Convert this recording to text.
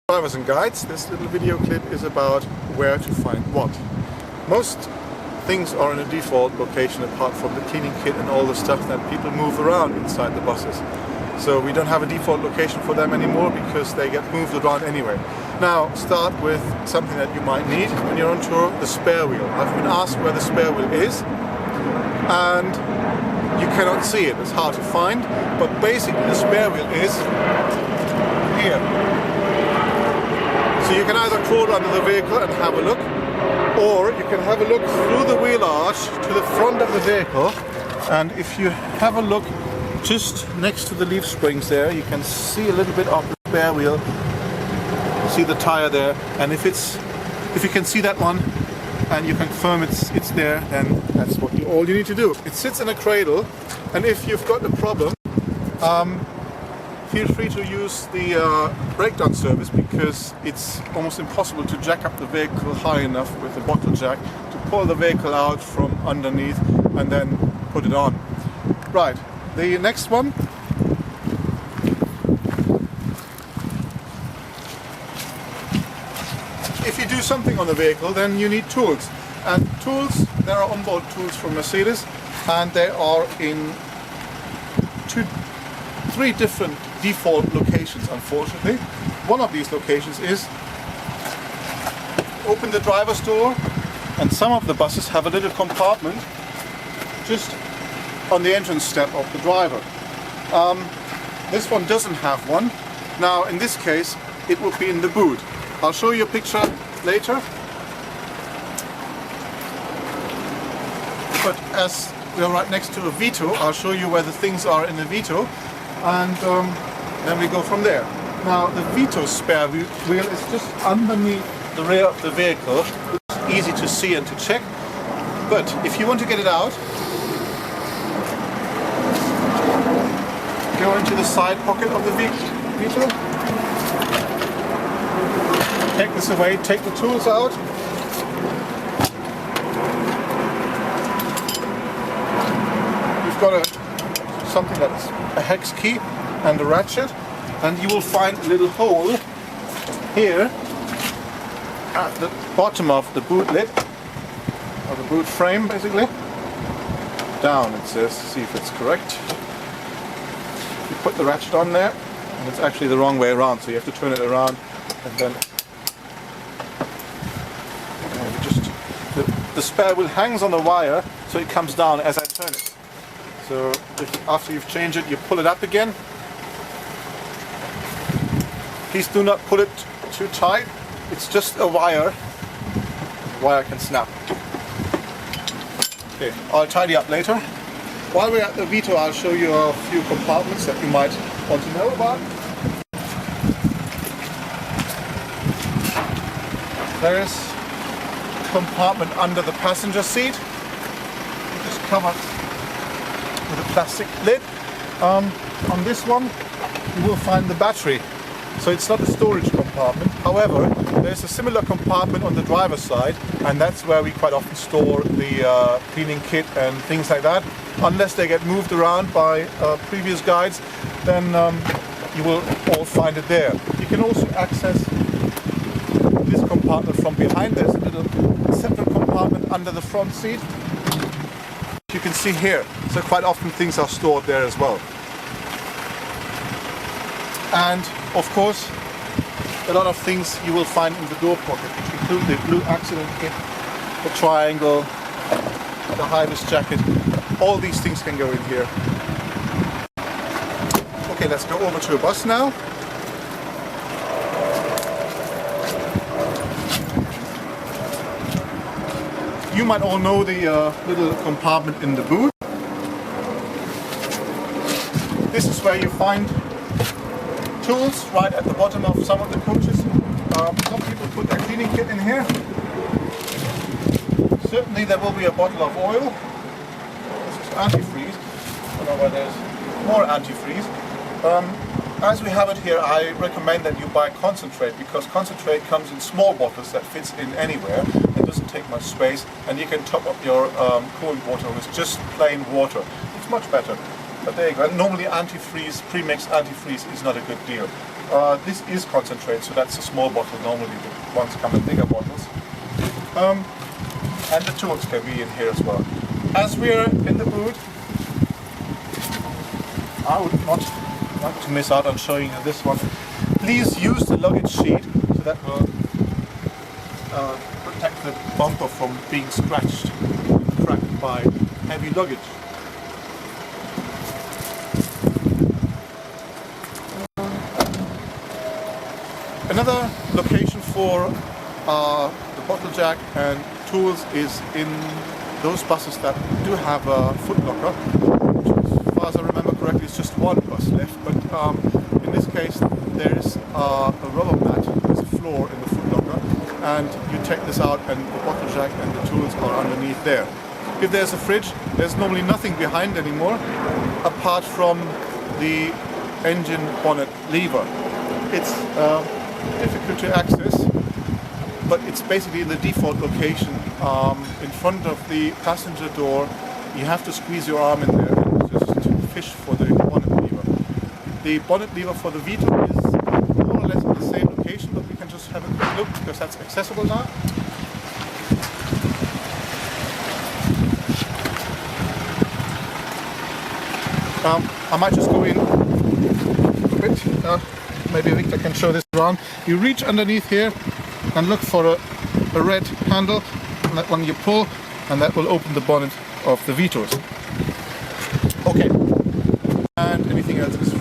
Drivers and guides, this little video clip is about where to find what. Most things are in a default location apart from the cleaning kit and all the stuff that people move around inside the buses. So we don't have a default location for them anymore because they get moved around anyway. Now start with something that you might need when you're on tour, the spare wheel. I've been asked where the spare wheel is and you cannot see it, it's hard to find, but basically the spare wheel is here. So you can either crawl under the vehicle and have a look, or you can have a look through the wheel arch to the front of the vehicle, and if you have a look just next to the leaf springs there, you can see a little bit of the spare wheel. See the tire there, and if you can see that one and you confirm it's there, then that's all you need to do. It sits in a cradle, and if you've got a problem, feel free to use the breakdown service, because it's almost impossible to jack up the vehicle high enough with the bottle jack to pull the vehicle out from underneath and then put it on. Right, the next one. If you do something on the vehicle, then you need tools. And tools, there are onboard tools from Mercedes, and they are in three different default locations, unfortunately. One of these locations is open the driver's door, and some of the buses have a little compartment just on the entrance step of the driver. This one doesn't have one. Now in this case it would be in the boot. I'll show you a picture later. But as we're right next to a Vito, I'll show you where the things are in the Vito, and then we go from there. Now the Vitos spare wheel is just underneath the rear of the vehicle. It's easy to see and to check, but if you want to get it out, go into the side pocket of the Vito, take this away, take the tools out, you've got something that's a hex key and a ratchet, and you will find a little hole here at the bottom of the boot lid, or the boot frame basically. Down it says, see if it's correct. You put the ratchet on there, and it's actually the wrong way around, so you have to turn it around, and then the spare wheel hangs on the wire, so it comes down as I turn it. So after you've changed it, you pull it up again. Please do not pull it too tight. It's just a wire. The wire can snap. Okay, I'll tidy up later. While we're at the Vito, I'll show you a few compartments that you might want to know about. There's a compartment under the passenger seat, which is covered with a plastic lid. On this one you will find the battery, so it's not a storage compartment. However, there's a similar compartment on the driver's side, and that's where we quite often store the cleaning kit and things like that. Unless they get moved around by previous guides, then you will all find it there. You can also access this compartment from behind. There's a little separate compartment under the front seat. You can see here, so quite often things are stored there as well. And of course, a lot of things you will find in the door pocket, include the blue accident kit, the triangle, the high-vis jacket. All these things can go in here. Okay, let's go over to a bus now. You might all know the little compartment in the boot. This is where you find tools right at the bottom of some of the coaches. Some people put their cleaning kit in here. Certainly there will be a bottle of oil. This is antifreeze. I don't know where there's more antifreeze. As we have it here, I recommend that you buy concentrate, because concentrate comes in small bottles that fits in anywhere. It doesn't take much space, and you can top up your cooling water with just plain water. It's much better. But there you go. And normally antifreeze, pre-mixed antifreeze is not a good deal. This is concentrate, so that's a small bottle. Normally the ones come in bigger bottles. And the tools can be in here as well. As we're in the boot, I would not like to miss out on showing you this one. Please use the luggage sheet, so that will protect the bumper from being scratched and cracked by heavy luggage. Another location for the bottle jack and tools is in those buses that do have a footlocker. As far as I remember correctly, it's just one bus left, but in this case there is a rubber mat, there's a floor in the footlocker, and you take this out and the bottle jack and the tools are underneath there. If there's a fridge, there's normally nothing behind anymore apart from the engine bonnet lever. It's difficult to access, but it's basically the default location in front of the passenger door. You have to squeeze your arm in there and just fish for the bonnet lever. The bonnet lever for the Vito is more or less in the same location, but we can just have a quick look because that's accessible now. I might just go in a bit. Maybe Victor can show this around. You reach underneath here and look for a red handle, and that one you pull, and that will open the bonnet of the Vitos. Okay, and anything else is